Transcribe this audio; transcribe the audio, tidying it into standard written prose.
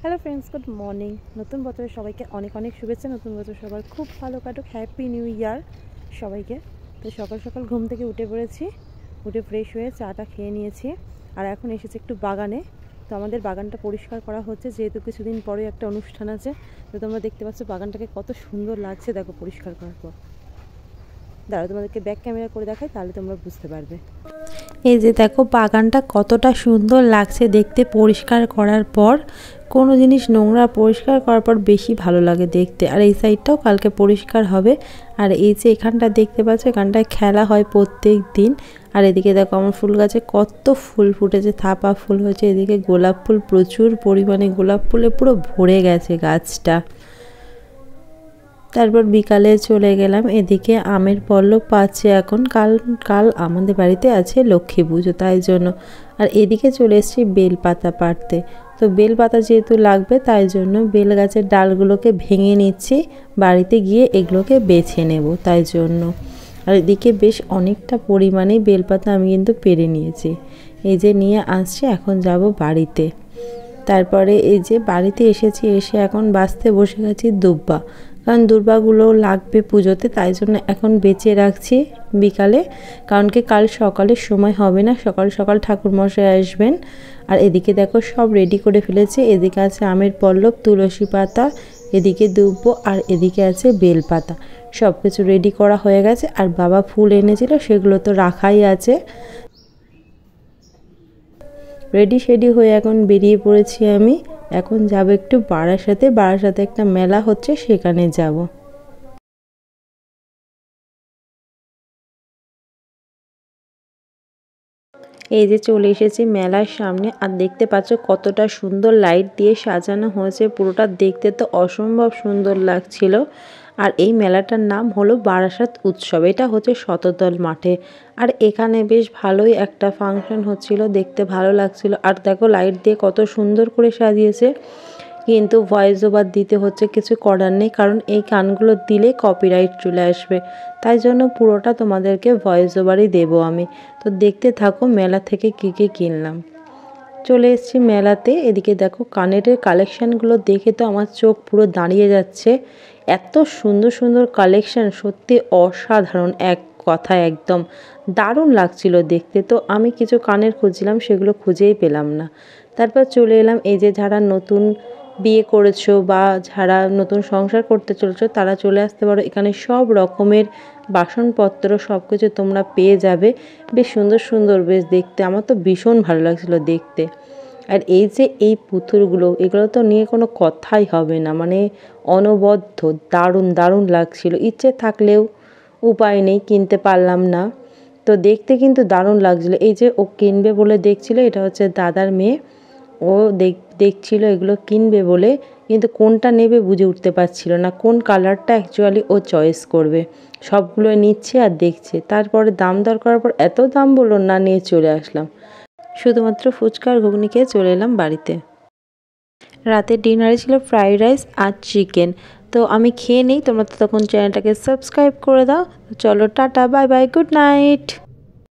Hello friends, good morning. নতুন বছরে সবাইকে অনেক অনেক শুভেচ্ছা। নতুন বছর সবার খুব ভালো কাটুক। হ্যাপি নিউ ইয়ার সবাইকে। তো সকাল সকাল ঘুম থেকে উঠে পড়েছি, উঠে ফ্রেশ হয়ে চাটা খেয়ে নিয়েছি। আর এখন এসেছি একটু বাগানে। তো আমাদের বাগানটা পরিষ্কার করা হচ্ছে, যেহেতু কিছুদিন পরে একটা অনুষ্ঠান আছে। তো তোমরা দেখতে পাচ্ছ বাগানটাকে কত সুন্দর লাগছে, দেখো পরিষ্কার করার পর। দাঁড়াও, তোমাদেরকে ব্যাক ক্যামেরা করে দেখাই, তাহলে তোমরা বুঝতে পারবে। এই যে দেখো বাগানটা কতটা সুন্দর লাগছে দেখতে পরিষ্কার করার পর। কোনো জিনিস নোংরা পরিষ্কার করার পর বেশি ভালো লাগে দেখতে। আর এই সাইডটাও কালকে পরিষ্কার হবে। আর এই যে এখানটা দেখতে পাচ্ছ, এখানটায় খেলা হয় প্রত্যেক দিন। আর এদিকে দেখো আমার ফুল গাছে কত ফুল ফুটেছে, থাপা ফুল হয়েছে। এদিকে গোলাপ ফুল, প্রচুর পরিমাণে গোলাপ ফুলে পুরো ভরে গেছে গাছটা। তারপর বিকালে চলে গেলাম এদিকে আমের পল্লব পাচ্ছে এখন। কাল আমাদের বাড়িতে আছে লক্ষ্মী পুজো, তাই জন্য। আর এদিকে চলে এসেছি বেলপাতা পাড়তে। তো বেলপাতা যেহেতু লাগবে, তাই জন্য বেল গাছের ডালগুলোকে ভেঙে নিচ্ছি, বাড়িতে গিয়ে এগুলোকে বেছে নেব, তাই জন্য। আর এদিকে বেশ অনেকটা পরিমাণেই বেলপাতা আমি কিন্তু পেরে নিয়েছি। এই যে নিয়ে আসছি, এখন যাব বাড়িতে। তারপরে এই যে বাড়িতে এসেছি, এসে এখন বাছতে বসে গেছি দুব্বা। কারণ দুর্বাগুলো লাগবে পুজোতে, তাই জন্য এখন বেঁচে রাখছি বিকালে। কারণ কি কাল সকালে সময় হবে না, সকাল সকাল ঠাকুরমশাই আসবেন। আর এদিকে দেখো সব রেডি করে ফেলেছে। এদিকে আছে আমের পল্লব, তুলসী পাতা, এদিকে দুব্ব, আর এদিকে আছে বেলপাতা। সব কিছু রেডি করা হয়ে গেছে। আর বাবা ফুল এনেছিল, সেগুলো তো রাখাই আছে। রেডি শেডি হয়ে এখন বেরিয়ে পড়েছি আমি। এখন যাব একটু বারাসাতে একটা মেলা হচ্ছে, সেখানে যাব। এই যে চলে এসেছি মেলার সামনে। আর দেখতে পাচ্ছ কতটা সুন্দর লাইট দিয়ে সাজানো হয়েছে, পুরোটা দেখতে তো অসম্ভব সুন্দর লাগছিল। আর এই মেলাটার নাম হলো বারাসাত উৎসব। এটা হচ্ছে শতদল মাঠে। আর এখানে বেশ ভালোই একটা ফাংশন হচ্ছিল, দেখতে ভালো লাগছিল। আর দেখো লাইট দিয়ে কত সুন্দর করে সাজিয়েছে। কিন্তু ভয়েস ওভার দিতে হচ্ছে, কিছু করার নেই, কারণ এই গানগুলো দিলে কপিরাইট চলে আসবে। তাই জন্য পুরোটা তোমাদেরকে ভয়েস ওভারই দেবো আমি। তো দেখতে থাকো মেলা থেকে কী কী কিনলাম। চলে এসেছি মেলাতে। এদিকে দেখো কানের কালেকশানগুলো দেখে তো আমার চোখ পুরো দাঁড়িয়ে যাচ্ছে। এত সুন্দর সুন্দর কালেকশান, সত্যি অসাধারণ, এক কথায় একদম দারুণ লাগছিল দেখতে। তো আমি কিছু কানের খুঁজছিলাম, সেগুলো খুঁজেই পেলাম না। তারপর চলে এলাম, এই যে যারা নতুন বিয়ে করেছো বা যারা নতুন সংসার করতে চলেছো, তারা চলে আসতে পারো। এখানে সব রকমের বাসনপত্র সব কিছু তোমরা পেয়ে যাবে। বেশ সুন্দর সুন্দর, বেশ দেখতে আমার তো ভীষণ ভালো লাগছিলো দেখতে। আর এই যে এই পুতুলগুলো, এগুলো তো নিয়ে কোনো কথাই হবে না, মানে অনবদ্য দারুণ দারুণ লাগছিল। ইচ্ছে থাকলেও উপায় নেই, কিনতে পারলাম না। তো দেখতে কিন্তু দারুণ লাগছিলো। এই যে ও কিনবে বলে দেখছিল, এটা হচ্ছে দাদার মেয়ে। ও দেখছিল এগুলো কিনবে বলে, কিন্তু কোনটা নেবে বুঝে উঠতে পারছিল না, কোন কালারটা অ্যাকচুয়ালি ও চয়েস করবে। সবগুলো নিচ্ছে আর দেখছে। তারপরে দাম দর করার পর এত দাম বললো না, নিয়ে চলে আসলাম। শুধুমাত্র ফুচকার ঘুগনি খেয়ে চলে এলাম বাড়িতে। রাতের ডিনারে ছিল ফ্রাইড রাইস আর চিকেন। তো আমি খেয়ে নিই, তোমরা তো তখন চ্যানেলটাকে সাবস্ক্রাইব করে দাও। চলো tata, bye bye, good night.